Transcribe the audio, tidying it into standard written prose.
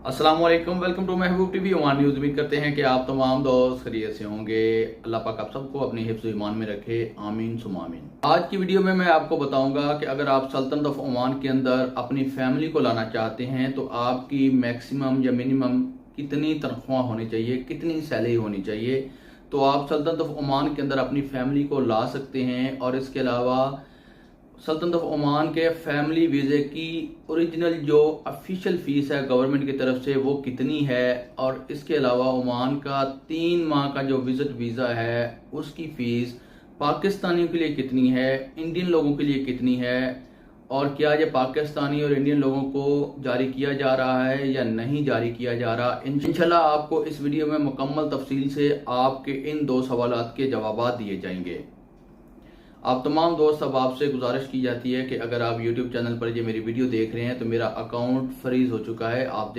अस्सलाम वालेकुम, welcome to Mehboob TV Oman news. उम्मीद करते हैं कि आप तमाम दोस्त खैरियत से होंगे। अल्लाह पाक आप सबको अपनी हिफ्ज़ ईमान में रखे, आमीन सुम्मा आमीन। आज की वीडियो में मैं आपको बताऊंगा कि अगर आप सल्तनत ऑफ ओमान के अंदर अपनी फैमिली को लाना चाहते हैं तो आपकी मैक्सिमम या मिनिमम कितनी तनख्वाह होनी चाहिए, कितनी सैलरी होनी चाहिए, तो आप सल्तनत ऑफ ओमान के अंदर अपनी फैमिली को ला सकते हैं। और इसके अलावा सल्तनत ऑफ ओमान के फैमिली वीज़े की ओरिजिनल जो ऑफिशियल फ़ीस है गवर्नमेंट की तरफ से वो कितनी है, और इसके अलावा ओमान का 3 माह का जो विज़िट वीज़ा है उसकी फ़ीस पाकिस्तानियों के लिए कितनी है, इंडियन लोगों के लिए कितनी है, और क्या ये पाकिस्तानी और इंडियन लोगों को जारी किया जा रहा है या नहीं जारी किया जा रहा। इंशाल्लाह आपको इस वीडियो में मुकम्मल तफसील से आपके इन 2 सवालात के जवाब दिए जाएंगे। आप तमाम दोस्त, अब आपसे गुजारिश की जाती है कि अगर आप YouTube चैनल पर ये मेरी वीडियो देख रहे हैं तो मेरा अकाउंट फ्रीज हो चुका है। आप